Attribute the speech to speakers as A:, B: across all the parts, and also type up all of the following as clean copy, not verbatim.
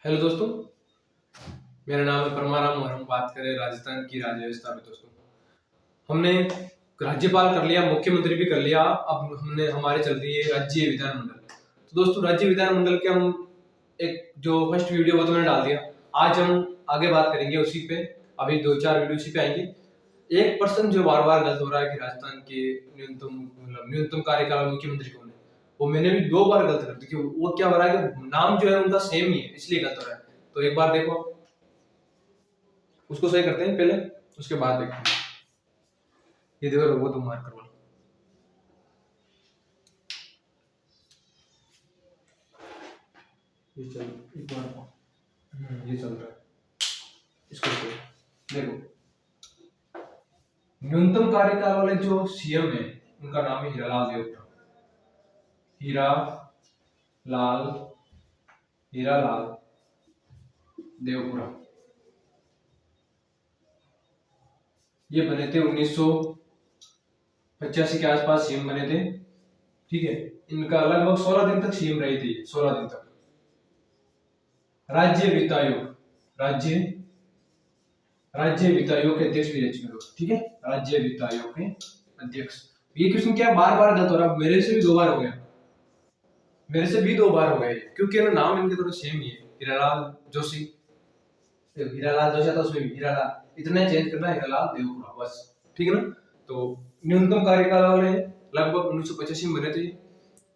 A: Hello दोस्तों, मेरा नाम है परमाराम और हम बात करें राजस्थान की राज्य व्यवस्था पे। दोस्तों, हमने राज्यपाल कर लिया, मुख्यमंत्री भी कर लिया, अब हमने हमारे चल रही है राज्य विधानमंडल। तो दोस्तों, राज्य विधानमंडल के हम एक जो फर्स्ट वीडियो वो तो मैंने डाल दिया। आज हम आगे बात करेंगे उसी पे। अभी 2-4 वीडियो उसी पे आएंगे। एक पर्सन जो बार बार गलत हो रहा है कि राजस्थान के न्यूनतम कार्यकाल मुख्यमंत्री कौन है, वो मैंने भी 2 बार गलत कर दी कि वो क्या हो रहा है कि नाम जो है उनका सेम ही है, इसलिए गलत हो रहा है। तो एक बार देखो, उसको सही करते हैं पहले, उसके बाद देखते हैं। ये देखो, रोबो तुम मार्क करवा, ये चल एक बार ये चल रहा है, इसको देखो। न्यूनतम कार्यकाल वाले जो सीएम है उनका नाम है हीरालाल देवपुरा। हीरालाल देवपुरा। ये बने थे 1985 के आसपास सीएम बने थे। ठीक है, इनका लगभग 16 दिन तक सीएम रहे थे, 16 दिन तक। राज्य वित्त आयोग के अध्यक्ष भी रह चुके लोग। ठीक है, राज्य वित्त आयोग के अध्यक्ष। ये क्वेश्चन क्या बार बार गलत हो रहा है, मेरे से भी 2 बार हो गया, क्योंकि ना नाम इनके थोड़े सेम ही है। हीरालाल जोशी था, उसमें हीरालाल इतना चेंज करना है, हीरालाल देवपुरा बस। ठीक है ना। तो न्यूनतम कार्यकाल वाले लगभग 1985 में बने थे,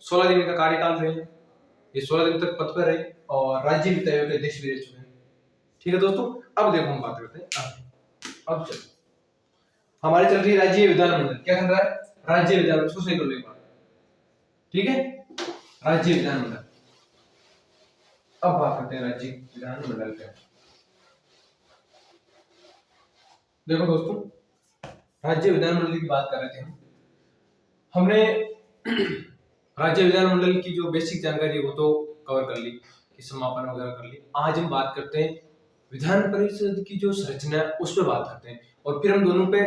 A: 16 दिन का कार्यकाल रहे, ये 16 दिन तक पद पर रहे और राज्य वित्त आयोग के अध्यक्ष भी रह चुके हैं। ठीक है दोस्तों, अब देखो हम बात करते हैं अब चलो, हमारी चल रही है राज्य विधानमंडल। क्या चल रहा है? राज्य विधानमंडल। इसको सही कर लो एक बार। ठीक है, राज्य विधानमंडल। अब बात करते हैं राज्य विधानमंडल पे। देखो दोस्तों, राज्य विधानमंडल की बात कर रहे थे हमने राज्य विधानमंडल की जो बेसिक जानकारी वो तो कवर कर ली, कि समापन वगैरह कर ली। आज हम बात करते हैं विधान परिषद की जो संरचना है उस पर बात करते हैं, और फिर हम दोनों पे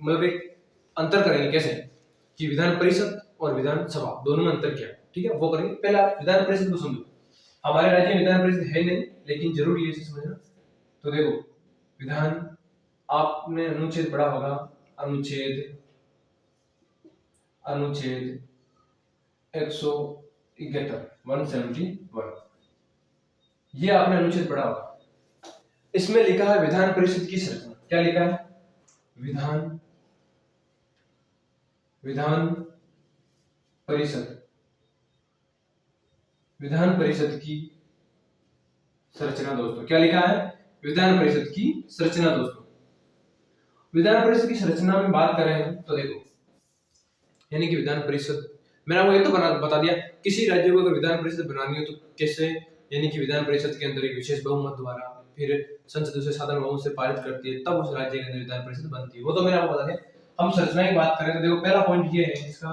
A: मतलब एक अंतर करेंगे कैसे, कि विधान परिषद और विधानसभा दोनों में अंतर क्या है। ठीक है, वो करेंगे। पहले आप विधान परिषद को समझो। हमारे राज्य में विधान परिषद है नहीं, लेकिन जरूरी है इसे समझना। तो देखो, विधान, आपने अनुच्छेद पढ़ा होगा, अनुच्छेद 171, ये आपने अनुच्छेद पढ़ा होगा। इसमें लिखा है विधान परिषद की संरचना। क्या लिखा है? विधान परिषद की संरचना। दोस्तों, क्या लिखा है? विधान परिषद की संरचना। दोस्तों, विधान परिषद की संरचना में बात करें तो देखो, यानी कि विधान परिषद, मैंने आपको ये तो बता दिया, किसी राज्य को अगर विधान परिषद बनानी हो तो कैसे, यानी कि विधान परिषद के अंदर एक विशेष बहुमत द्वारा फिर संसद उसे साधारण बहुमत से पारित करती है, तब उस राज्य के अंदर विधान परिषद बनती है। वो तो मैंने आपको बता दिया। हम संरचना की बात करें तो देखो, पहला पॉइंट ये है इसका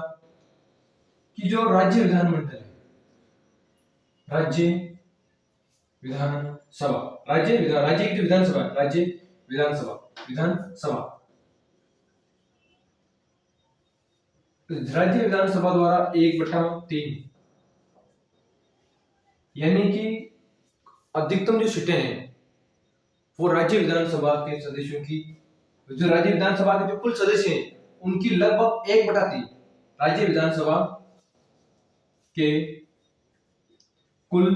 A: कि जो राज्य विधानमंडल है, राज्य की जो विधानसभा है, राज्य विधानसभा राज्य विधानसभा द्वारा 1/3, यानी कि अधिकतम जो सीटें हैं वो राज्य विधानसभा के सदस्यों की, जो राज्य विधानसभा के जो कुल सदस्य हैं उनकी लगभग 1/3 राज्य विधानसभा के कुल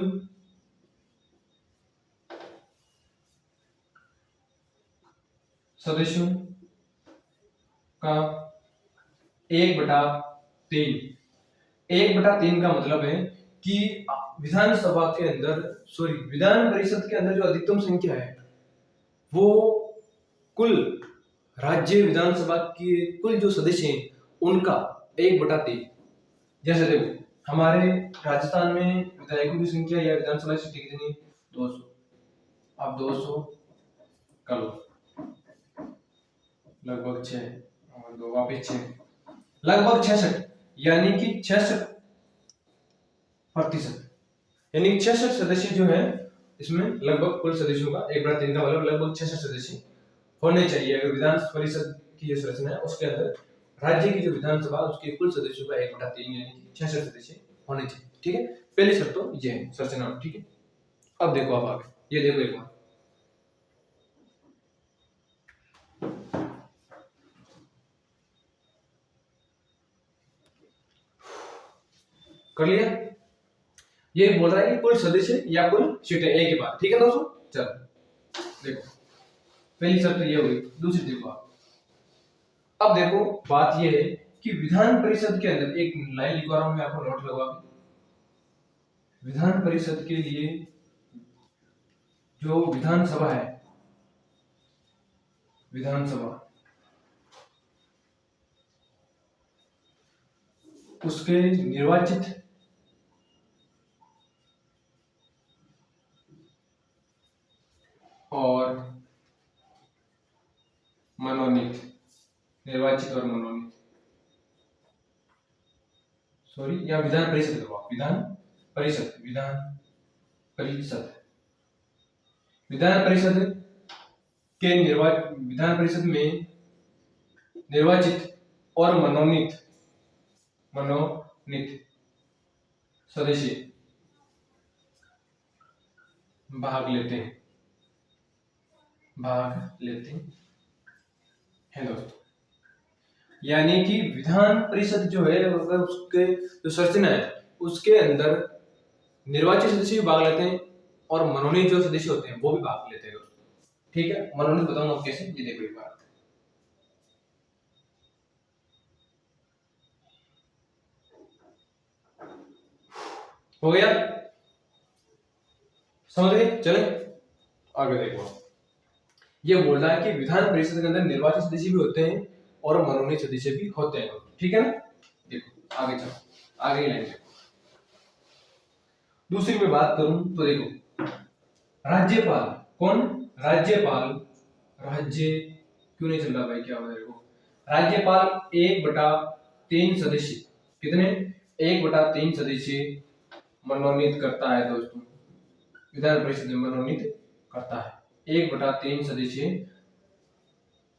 A: सदस्यों का 1/3 का मतलब है कि विधानसभा के अंदर, विधान परिषद के अंदर जो अधिकतम संख्या है वो कुल राज्य विधानसभा के कुल जो सदस्य हैं उनका 1/3। जैसे देखो, हमारे राजस्थान में विधायकों की संख्या या विधानसभा की सीटें कितनी? 200। आप 200 कर लो, लगभग 6 और 2 वापिस 6, लगभग 66, यानी कि 66%, यानी 66 सदस्य जो है इसमें, लगभग कुल सदस्यों का 1/3 का मतलब लगभग 66 सदस्य होने चाहिए। अगर विधान परिषद की जो संरचना है उसके अंदर राज्य की जो विधानसभा उसके कुल सदस्यों का 1/3 यानी कि 66 सदस्य होने चाहिए। ठीक है, पहली शर्त तो ये है संरचना। ठीक है, अब देखो आप आगे, ये देखो एक बार, कर लिया। ये बोल रहा है कि कुल सदस्य या कुल सीटें, एक ही बात, ठीक है दोस्तों। चलो देखो, पहली शर्त ये हुई, दूसरी देखो आप। अब देखो बात ये है कि विधान परिषद के अंदर, एक लाइन लिखवा रहा हूं मैं आपको नोट लगवा के, विधान परिषद के लिए जो विधानसभा है, विधानसभा, उसके निर्वाचित और मनोनीत, निर्वाचित और मनोनीत, सॉरी, या विधान परिषद करवा, विधान परिषद, विधान परिषद, विधान परिषद के विधान परिषद में निर्वाचित और मनोनीत, मनोनीत सदस्य भाग लेते हैं, भाग लेते हैं दोस्तों। यानी कि विधान परिषद जो है, अगर उसके जो संरचना है उसके अंदर निर्वाचित सदस्य भी भाग लेते हैं और मनोनीत जो सदस्य होते हैं वो भी भाग लेते हैं दोस्तों, ठीक है। मनोनीत बताऊंगा कैसे, ये देखो एक बार, हो गया, समझ गए। चले आगे देखो, ये बोल रहा है कि विधान परिषद के अंदर निर्वाचित सदस्य भी होते हैं और मनोनीत सदस्य भी होते हैं, ठीक है ना। देखो आगे चलो, आगे लाइन देखो। दूसरी में बात करूं तो देखो, राज्यपाल, कौन, राज्यपाल, राज्य क्यों नहीं चल रहा भाई, क्या हो रहा है, देखो राज्यपाल 1/3 सदस्य, कितने, 1/3 सदस्य मनोनीत करता है दोस्तों, विधान परिषद में मनोनीत करता है 1/3 सदस्य।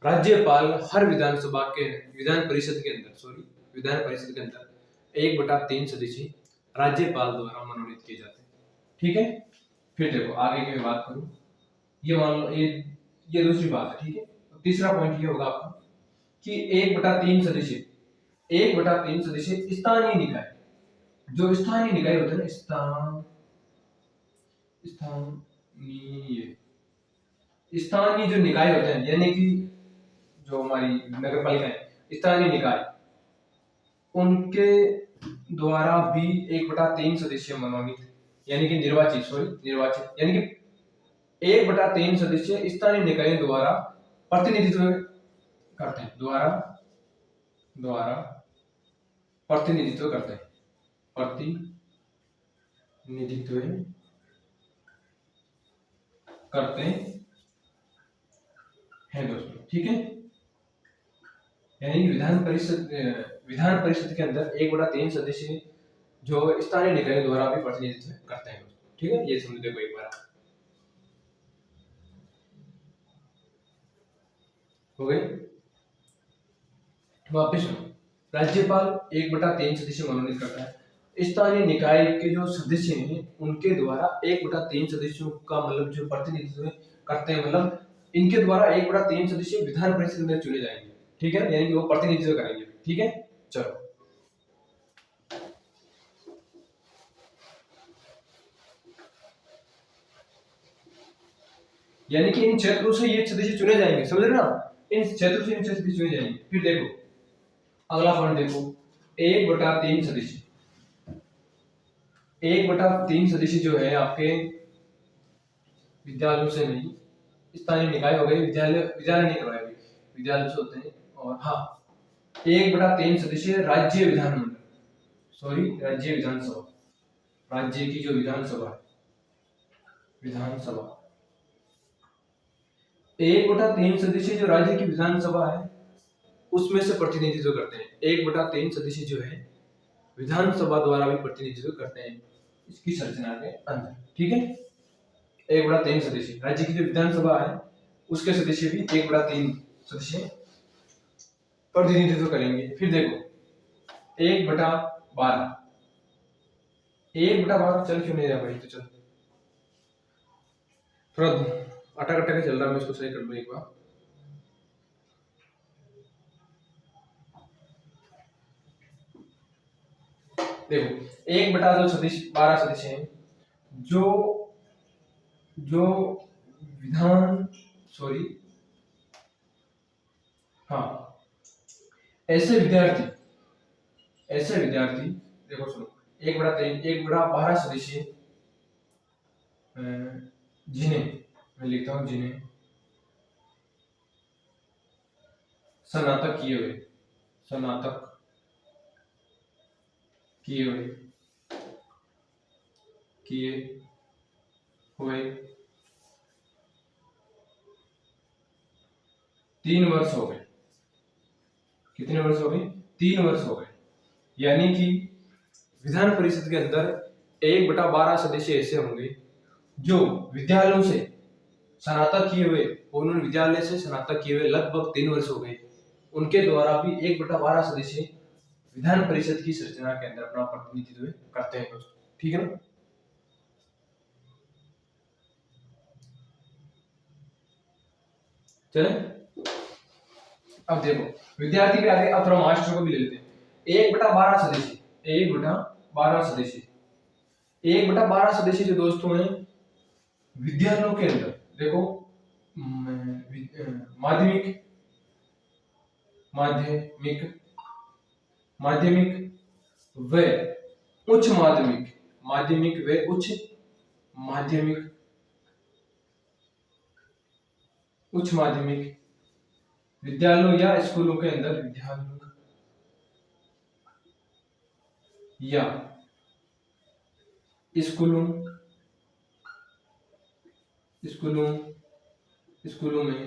A: राज्यपाल हर विधानसभा के, विधान परिषद के अंदर, सॉरी, विधान परिषद के अंदर 1/3 सदस्य राज्यपाल द्वारा मनोनीत किए जाते हैं, ठीक है। फिर देखो आगे की बात करूं, ये मान लो ये दूसरी बात है, ठीक है। तो तीसरा पॉइंट ये होगा आपका कि 1/3 सदस्य, 1/3 सदस्य स्थानीय निकाय, जो स्थानीय निकाय होते हैं ना, स्थानीय जो निकाय होते हैं, यानी कि जो हमारी नगर पालिका है, स्थानीय निकाय, उनके द्वारा भी 1/3 सदस्य मनोनीत, यानी कि निर्वाचित, सॉरी निर्वाचित, यानी कि 1/3 सदस्य स्थानीय निकाय द्वारा प्रतिनिधित्व करते हैं, द्वारा प्रतिनिधित्व करते हैं, प्रतिनिधित्व करते हैं दोस्तों, ठीक है। यानी विधान परिषद के अंदर 1/3 सदस्य जो स्थानीय निकाय द्वारा भी प्रतिनिधित्व करते हैं दोस्तों, ठीक है। ये समझ देखो एक बार, हो गई। वापिस राज्यपाल 1/3 सदस्य मनोनीत करता है, स्थानीय निकाय के जो सदस्य हैं उनके द्वारा 1/3 सदस्यों का मतलब जो प्रतिनिधित्व करते हैं, मतलब इनके द्वारा 1/3 सदस्य विधान परिषद में चुने जाएंगे, ठीक है, यानी कि वो प्रतिनिधित्व करेंगे, ठीक है। चलो यानी कि इन क्षेत्रों से ये सदस्य चुने जाएंगे, समझ रहे ना, इन क्षेत्रों से इन सदस्य चुने जाएंगे। फिर देखो अगला पॉइंट देखो, 1/3 सदस्य, 1/3 सदस्य जो है आपके विद्यालयों से नहीं, स्थानीय निकाय हो गए, विद्यालय नहीं करवाए, विद्यालय से होते हैं। और हाँ, 1/3 सदस्य राज्य विधानमंडल, सॉरी राज्य विधानसभा, राज्य की जो विधानसभा है, विधानसभा 1/3 सदस्य जो राज्य की विधानसभा है उसमें से प्रतिनिधित्व करते हैं, 1/3 सदस्य जो है विधानसभा द्वारा भी प्रतिनिधित्व करते हैं इसकी संरचना के अंदर, ठीक है। 1/3 सदस्य राज्य की जो विधानसभा है उसके सदस्य भी 1/3 सदस्य प्रतिनिधित्व करेंगे। फिर देखो 1/12, 1/12 चल क्यों नहीं रहा भाई, तो चल थोड़ा अटक अटक के चल रहा है, मैं इसको सही कर लूँ एक बार। देखो 1/2 सदिश 12 सदिश हैं जो जो विधान सॉरी हाँ ऐसे विद्यार्थी देखो सुनो, 1/3 1/12 सदस्य जिन्हें मैं लिखता हूं, जिन्हें स्नातक किए हुए स्नातक किए हुए किए हुए 3 वर्ष हो गए। कितने वर्ष हो गए? 3 वर्ष हो गए। यानी कि विधान परिषद के अंदर 1/12 सदस्य ऐसे होंगे जो विद्यालयों से स्नातक किए हुए, उन्होंने विद्यालय से स्नातक किए हुए लगभग 3 वर्ष हो गए। उनके द्वारा भी 1/12 सदस्य विधान परिषद की संरचना के अंदर अपना प्रतिनिधित्व करते हैं दोस्तों, ठीक है ना। चले अब देखो विद्यार्थी के आगे, अब थोड़ा मास्टर को भी ले लेते हैं। 1/12 सदस्य 1/12 सदस्य 1/12 सदस्य जो दोस्तों हैं विद्यालयों के अंदर, देखो माध्यमिक माध्यमिक माध्यमिक व उच्च माध्यमिक माध्यमिक व उच्च माध्यमिक उच्च माध्यमिक विद्यालयों या स्कूलों के अंदर या स्कूलों स्कूलों स्कूलों में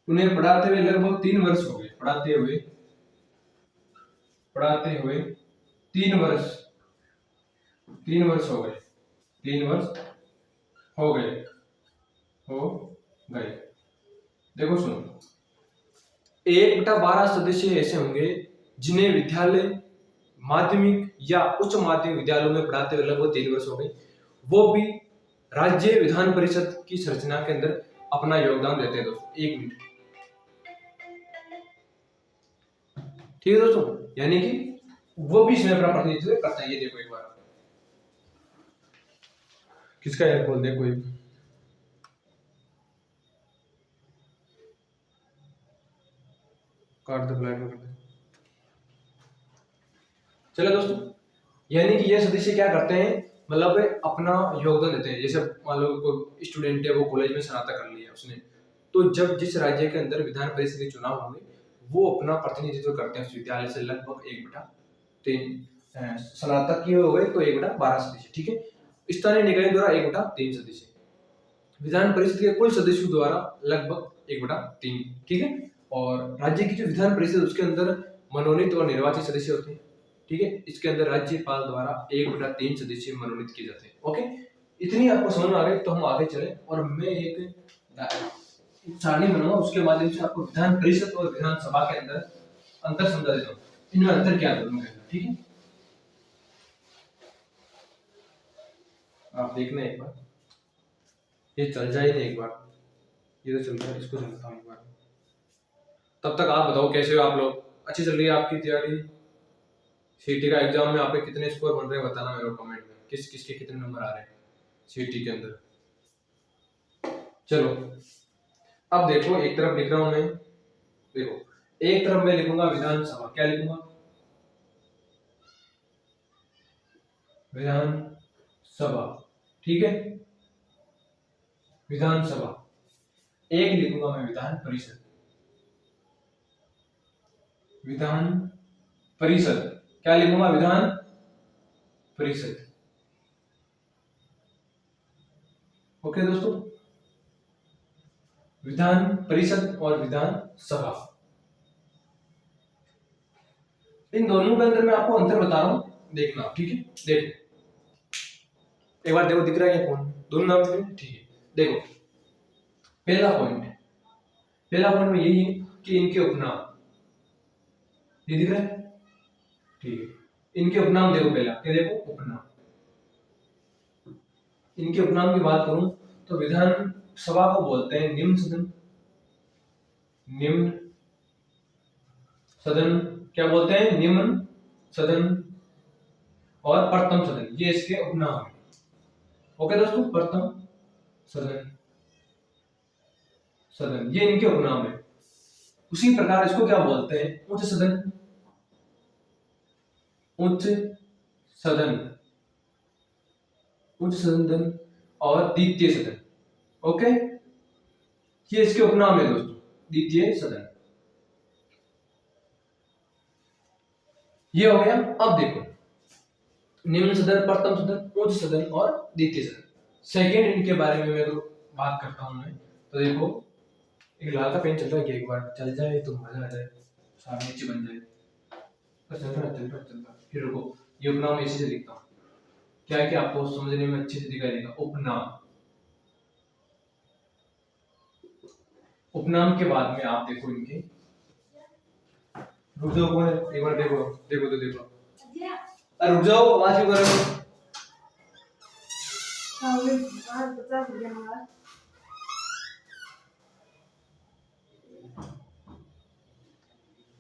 A: उन्हें पढ़ाते हुए लगभग 3 वर्ष हो गए। पढ़ाते हुए 3 वर्ष हो गए। 3 वर्ष हो गए हो गए देखो सुनो, 1/12 सदस्य ऐसे होंगे जिन्हें विद्यालय, माध्यमिक या उच्च माध्यमिक विद्यालयों में पढ़ाते हुए लगभग 3 वर्ष हो गए। वो भी राज्य विधान परिषद की संरचना के अंदर अपना योगदान देते हैं दोस्तों। 1 मिनट, ठीक है दोस्तों, यानी कि वो भी इसमें अपना प्रतिनिधित्व करता है। ये देखो एक बार, किसका यार बोल दे कोई, काट दे, ब्लैक में कर दे। चलो दोस्तों, यानी कि ये सदस्य क्या करते हैं, मतलब अपना योगदान देते हैं। जैसे मान लो कोई स्टूडेंट है, वो कॉलेज में स्नातक कर लिया उसने, तो जब जिस राज्य के अंदर विधान परिषद के चुनाव होंगे वो अपना प्रतिनिधित्व करते हैं उस विद्यालय से लगभग 1/3 स्नातक किए हो गए तो 1/12 सदस्य, ठीक है। स्थानीय निकाय द्वारा 1/3 सदस्य, विधान परिषद के कुल सदस्यों द्वारा लगभग 1/3, ठीक है। और राज्य की जो विधान परिषद उसके अंदर मनोनीत और निर्वाचित सदस्य होते हैं, ठीक है। इसके अंदर राज्यपाल द्वारा 1/3 सदस्य मनोनीत किए जाते हैं। ओके, इतनी आपको समझ में आ गई तो हम आगे चले और मैं एक सारणी बनाऊंगा, उसके माध्यम से आपको विधान परिषद और विधानसभा के अंदर अंतर समझा देता हूँ, इनमें अंतर क्या है दोनों के अंदर, ठीक है। आप देखना एक बार, ये चल जाए ना एक बार, ये तो चल रहा है, इसको चलता हूँ एक बार। तब तक आप बताओ कैसे हो आप लोग, अच्छी चल रही है आपकी तैयारी? सीटी का एग्जाम में आपके कितने स्कोर बन रहे हैं बताना मेरे को कमेंट में, किस किसके कितने नंबर आ रहे हैं सीटी के अंदर। चलो अब देखो, एक तरफ लिख रहा हूं मैं, देखो एक तरफ मैं लिखूंगा विधानसभा, क्या लिखूंगा? विधानसभा, ठीक है, विधानसभा। एक लिखूंगा मैं विधान परिषद, विधान परिषद, क्या लिखूंगा? विधान परिषद। ओके दोस्तों, विधान परिषद और विधान सभा, इन दोनों के अंदर मैं आपको अंतर बता रहा हूं, देखना, ठीक है। देखो एक बार, देखो दिख रहा है क्या कौन, दोनों नाम दिख रहे हैं, ठीक है। देखो पहला पॉइंट में यही है कि इनके उपनाम, ये दिख रहा है, ठीक है। इनके उपनाम देखो, पहला क्या देखो, उपनाम। इनके उपनाम की बात करूं तो विधान सभा को बोलते हैं निम्न सदन। निम्न सदन क्या बोलते हैं? निम्न सदन और प्रथम सदन, ये इसके उपनाम है। ओके दोस्तों, प्रथम सदन, सदन ये इनके उपनाम है। उसी प्रकार इसको क्या बोलते हैं? उच्च सदन। उच्च सदन, उच्च सदन और द्वितीय सदन। ओके, ये इसके उपनाम है दोस्तों, द्वितीय सदन। ये हो गया। अब देखो, निम्न सदन, प्रथम सदन, उच्च सदन और द्वितीय सदन। सेकेंड इनके बारे में मैं तो बात करता हूं मैं। तो देखो, एक लाल का पेन चल रहा है कि एक बार चल जाए तो मजा आ जाए, सामने नीचे बन जाए। चल रहा फिर रुको, ये उपनाम इसी से लिखता हूँ, क्या है कि आपको समझने में अच्छे से दिखाई देगा। उपनाम, उपनाम के बाद में आप देखो इनके, रुक जाओ एक बार, देखो देखो तो देखो, अरे रुक जाओ, आवाज क्यों कर रहे हो?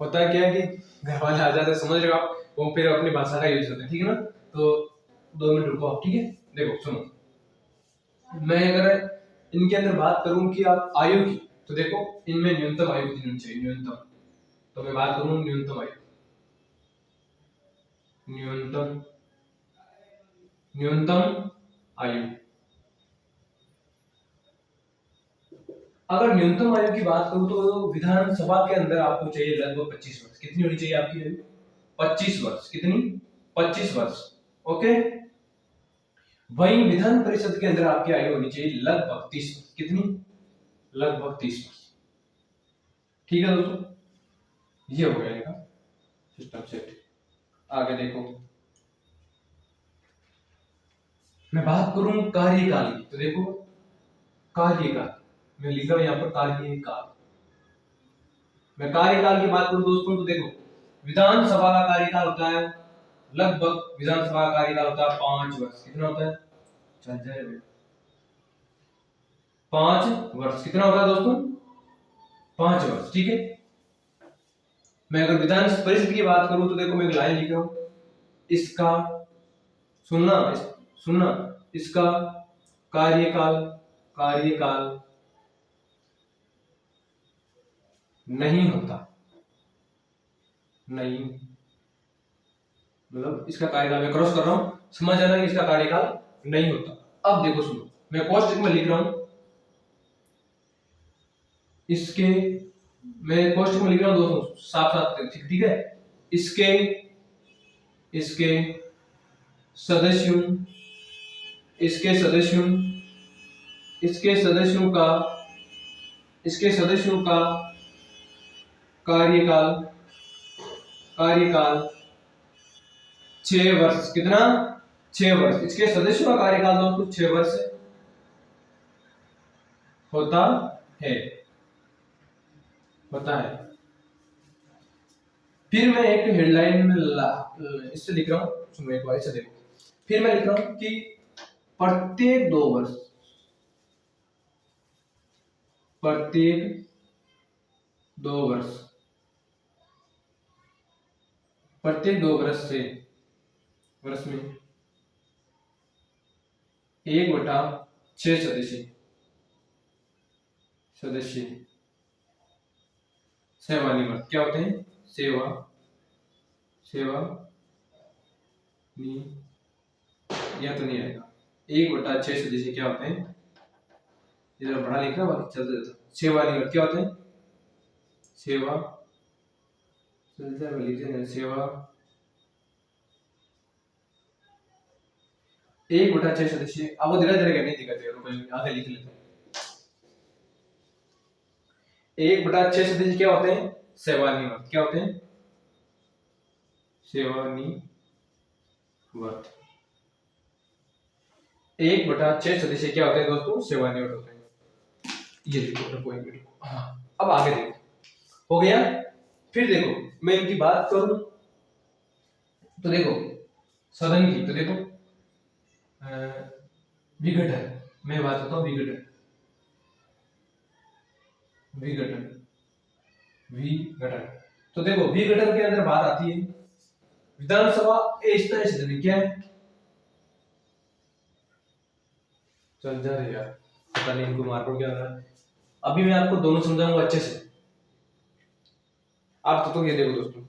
A: होता है क्या है कि घर वाले आ जाते हैं, समझ रहे हो आप, वो फिर अपनी भाषा का यूज करते हैं, ठीक है ना? तो 2 मिनट रुको आप, ठीक है? देखो सुनो, मैं अगर इनके अंदर बात करूं कि आप आयु की, तो देखो इनमें न्यूनतम आयु कितनी होनी चाहिए? न्यूनतम, तो मैं बात करूं न्यूनतम आयु, न्यूनतम, न्यूनतम आयु। अगर न्यूनतम आयु की बात करूं तो विधानसभा के अंदर आपको चाहिए लगभग 25 वर्ष। कितनी होनी चाहिए आपकी आयु? 25 वर्ष। कितनी? 25 वर्ष। ओके, वहीं विधान परिषद के अंदर आपकी आयु होनी चाहिए लगभग 30 वर्ष। कितनी? लगभग 30 वर्ष। ठीक है दोस्तों, ये हो गया इनका सिस्टम सेट। आगे देखो, मैं बात करूं कार्यकाल की, तो देखो कार्यकाल, मैं लिख रहा हूं यहां पर कार्यकाल। मैं कार्यकाल की बात करूं दोस्तों तो देखो, विधानसभा का कार्यकाल होता है लगभग, विधानसभा का कार्यकाल होता है 5 वर्ष। कितना होता है? चल जाए 5 वर्ष। कितना होता है दोस्तों? 5 वर्ष। ठीक है, मैं अगर विधान परिषद की बात करूं तो देखो, मैं एक लाइन लिख रहा हूं, इसका, सुनना सुनना, इसका कार्यकाल, कार्यकाल नहीं होता, नहीं, मतलब इसका कार्यकाल, मैं क्रॉस कर रहा हूं, समझ आना कि इसका कार्यकाल नहीं होता। अब देखो सुनो, मैं कोष्टक में लिख रहा हूं, इसके, मैं कोष्टक में लिख रहा हूं दोस्तों, साफ साफ, ठीक है? इसके, इसके सदस्यों, इसके सदस्यों, इसके सदस्यों का, इसके सदस्यों का कार्यकाल, कार्यकाल 6 वर्ष। कितना? 6 वर्ष। इसके सदस्यों का कार्यकाल दोस्तों 6 वर्ष होता है, होता है। फिर मैं एक हेडलाइन में इससे लिख रहा हूं, सुनो एक बार इसे देखो, फिर मैं लिख रहा हूं कि प्रत्येक 2 वर्ष, प्रत्येक 2 वर्ष, प्रत्येक 2 वर्ष से, वर्ष में 1/6 सदस्य, सदस्य सेवानिवृत्त क्या होते हैं? सेवा, सेवा या तो नहीं आएगा। 1/6 सदस्य क्या होते हैं? इधर बड़ा लिख रहा, बाकी चलते जाता। सेवानिवृत्त क्या होते हैं? सेवा, सेवा 1/6 सदस्य, अब वो धीरे धीरे नहीं दिखाते, आगे लिख लेते हैं। 1/6 सदस्य क्या होते हैं? सेवानिवृत्त। क्या होते हैं? सेवानिवृत्त। 1/6 सदस्य क्या होते हैं दोस्तों? सेवानिवृत्त होते हैं। ये देखो, हाँ, अब आगे देखो, हो गया। फिर देखो, मैं इनकी बात करूं तो देखो, सदन की, तो देखो विघटन, मैं बात करता हूँ विघटन, विघटन, विघटन। तो देखो विघटन के अंदर बात आती है विधानसभा अस्थायी सदन क्या है। चल जा रहे यार, पता नहीं इनको मार्को क्या हो रहा है। अभी मैं आपको दोनों समझाऊंगा अच्छे से। आप तो ये देखो दोस्तों,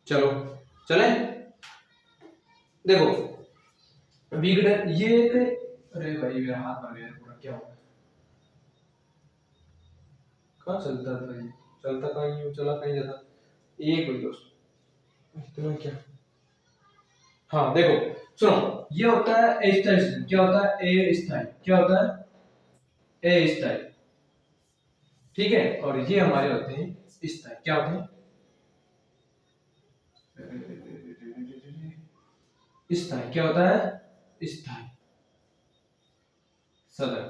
A: चलो चले। देखो विघटन ये एक, अरे भाई मेरा हाथ मर गया पूरा, क्या हुआ, कहाँ चलता था ये, चलता कहीं चला कहीं जाता। एक मिनट दोस्तों, इतना क्या, हाँ देखो सुनो, ये होता है अस्थायी सदन, क्या होता है अस्थायी, क्या होता है अस्थायी, ठीक है। और ये हमारे होते हैं स्थायी, क्या होते हैं स्थायी, क्या होता है स्थायी सदन,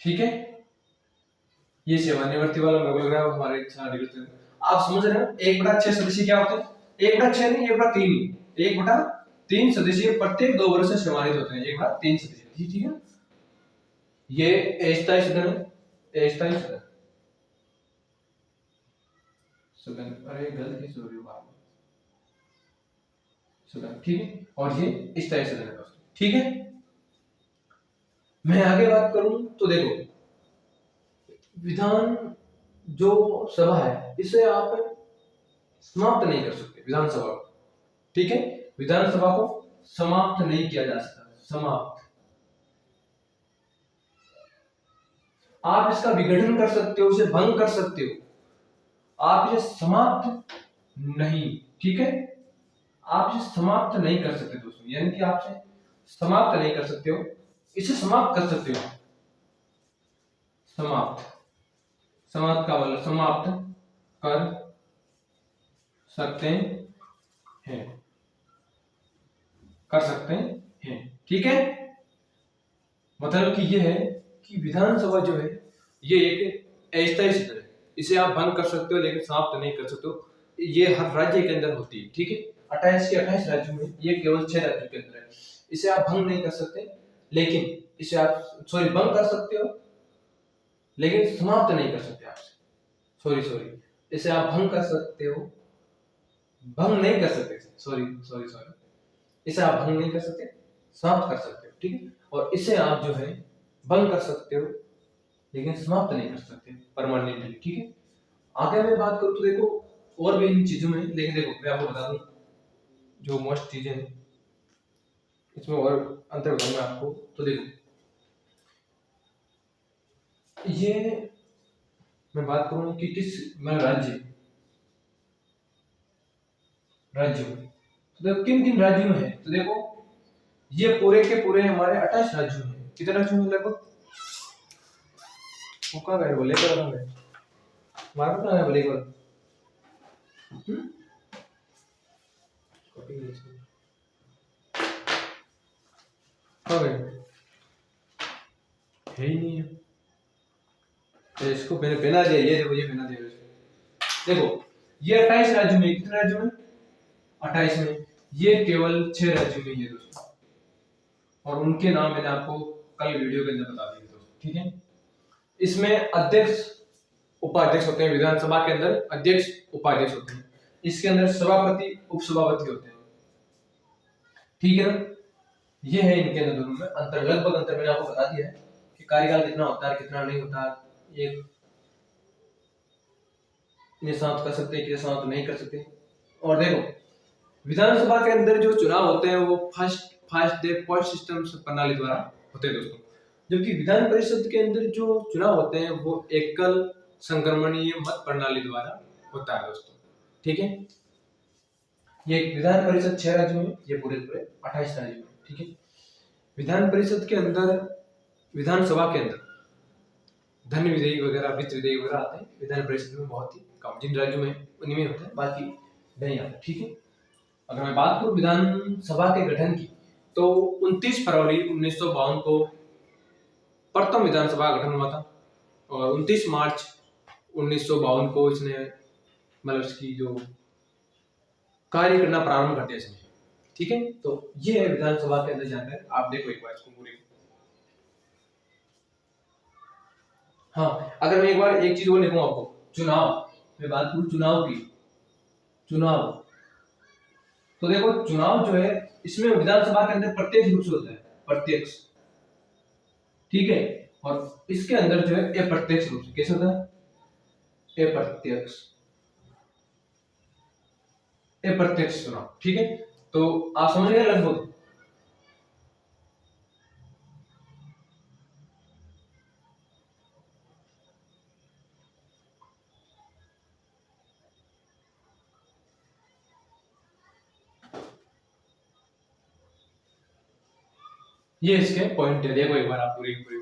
A: ठीक है। ये सेवानिवृत्ति वाला मेरे को लग रहा है हमारे आप समझ रहे हो। 1/6 सदस्य क्या होते हैं, 1/6 नहीं 1/3, 1/3 सदस्य प्रत्येक 2 वर्ष से सेवानिवृत्त होते हैं, 1/3 सदस्य, ठीक है। ये अस्थायी सदन है, अस्थायी सदन, सदन, अरे गलत कैसे हो रही है सदन, ठीक है। और ये स्थायी सदन है दोस्तों, ठीक है। मैं आगे बात करूं तो देखो विधान जो सभा है इसे आप समाप्त नहीं कर सकते, विधानसभा को, ठीक है। विधानसभा को समाप्त नहीं किया जा सकता, समाप्त। आप इसका विघटन कर सकते हो, इसे भंग कर सकते हो, आप इसे समाप्त नहीं, ठीक है। आप इसे समाप्त नहीं कर सकते दोस्तों, यानी कि आप इसे समाप्त नहीं कर सकते हो, इसे समाप्त कर सकते हो, समाप्त, समाप्त का मतलब समाप्त कर सकते हैं, कर सकते हैं, ठीक है। मतलब कि यह है कि विधानसभा जो है ये एक अस्थायी सदन है, इसे आप भंग कर सकते हो लेकिन समाप्त नहीं कर सकते हो। ये हर राज्य के अंदर होती है, ठीक है। 28 के 28 राज्यों में, ये केवल 6 राज्यों के अंदर है। इसे आप भंग नहीं कर सकते, लेकिन इसे आप सॉरी भंग कर सकते हो लेकिन समाप्त नहीं कर सकते आपसे, सॉरी इसे आप भंग कर सकते हो, भंग नहीं कर सकते, सॉरी इसे आप भंग नहीं कर सकते, समाप्त कर सकते हो, ठीक है। और इसे आप जो है भंग कर सकते हो लेकिन समाप्त नहीं कर सकते परमानेंटली, ठीक है। आगे मैं बात करूं तो देखो और भी इन चीजों में, लेकिन देखो मैं आपको बता दूं जो मोस्ट चीजें हैं इसमें और अंतर बताऊंगा आपको। तो देखो ये मैं बात करूं कि किस मैं राज्य तो देखो किन किन राज्यों में है, तो देखो ये पूरे के पूरे हमारे 28 राज्यों में, कितने राज्यों में लगभग, वो कहाँ गए बोले कर रहा है मार्केट कहाँ गए बोले कर, कॉपी नहीं कहाँ गए, है ही नहीं है। तो इसको मैंने पहना दिया, ये देखो ये पहना दिया, देखो ये 28 राज्यों में, कितने राज्यों में 28 में, ये केवल 6 राज्यों में ही है दोस्तों, और उनके नाम मैंने आपको कल वीडियो के अंदर बता दिए दोस्तों, ठीक है। इसमें अध्यक्ष उपाध्यक्ष होते हैं, विधानसभा के अंदर अध्यक्ष उपाध्यक्ष होते हैं, इसके अंदर सभापति उपसभापति होते हैं, ठीक है ना। ये है इनके अंदर दोनों में अंतर, लगभग अंतर मैंने आपको बता दिया है कि कार्यकाल कितना होता है कितना नहीं होता, ये समाप्त कर सकते हैं कि समाप्त नहीं कर सकते। और देखो विधानसभा के अंदर जो चुनाव होते हैं वो फर्स्ट डे पोस्ट सिस्टम प्रणाली द्वारा होते हैं दोस्तों, जबकि विधान परिषद के अंदर जो चुनाव होते हैं वो एकल संक्रमणीय मत प्रणाली द्वारा होता है दोस्तों, ठीक है। ये विधान परिषद 6 राज्यों में, ये पूरे पूरे 28 राज्यों में, ठीक है। विधान परिषद के अंदर, विधानसभा के अंदर धन विधेयक वगैरह वित्त विधेयक वगैरह आते हैं, विधान परिषद में बहुत ही कम, जिन राज्यों में उन्हीं में होता है, बाकी नहीं आता, ठीक है। अगर मैं बात करूं विधानसभा के गठन की, तो 29 फरवरी 1952 को प्रथम विधानसभा गठन हुआ था, और 29 मार्च 1952 को इसने मतलब इसकी जो कार्य करना प्रारंभ कर दिया इसने। ठीक है, तो ये है विधानसभा के अंदर जानकारी। आप देखो एक बार इसको पूरी। हाँ, अगर मैं एक बार एक चीज और लिखूं आपको, चुनाव, मैं बात करूं चुनाव की, चुनाव, तो देखो चुनाव जो है इसमें विधानसभा के अंदर प्रत्यक्ष रूप से होता है, प्रत्यक्ष, ठीक है, और इसके अंदर जो है अप्रत्यक्ष रूप से। कैसे होता है? अप्रत्यक्ष, अप्रत्यक्ष चुनाव। ठीक है, तो आप समझ गए लगभग। ये इसके पॉइंट है, देखो एक बार आप पूरी पूरी।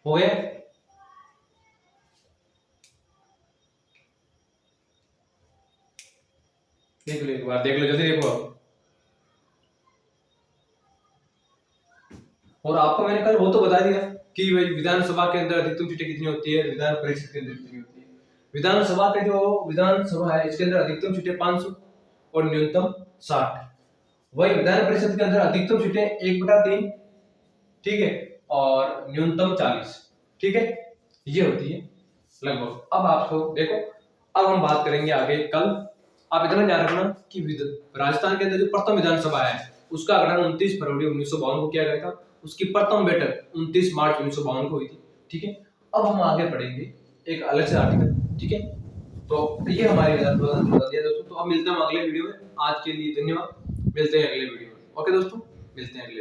A: हो गया? देख लो एक बार, देख लो जल्दी देखो आप। और आपको मैंने कल वो तो बता दिया कि भाई विधानसभा के अंदर अधिकतम सीटें कितनी होती है, विधान परिषद के अंदर कितनी होती है। विधानसभा के जो विधानसभा है इसके अंदर अधिकतम सीटें 500 और न्यूनतम 60। वही विधान परिषद के अंदर अधिकतम सीटें 1/3, ठीक है, और न्यूनतम 40। ठीक है, ये होती है लगभग। अब आपको देखो, अब हम बात करेंगे आगे कल। आप इतना ध्यान रखना कि राजस्थान के अंदर जो प्रथम विधानसभा है उसका गठन 29 फरवरी 1952 को किया गया था। उसकी प्रथम बैठक 29 मार्च 1952 को हुई थी। ठीक है, अब हम आगे पढ़ेंगे एक अलग से आर्टिकल। ठीक है, तो ये हमारे बता दिया दोस्तों। तो अब मिलते हैं अगले वीडियो में। आज के लिए धन्यवाद, मिलते हैं अगले वीडियो में। ओके दोस्तों, मिलते हैं अगले वीडियो में।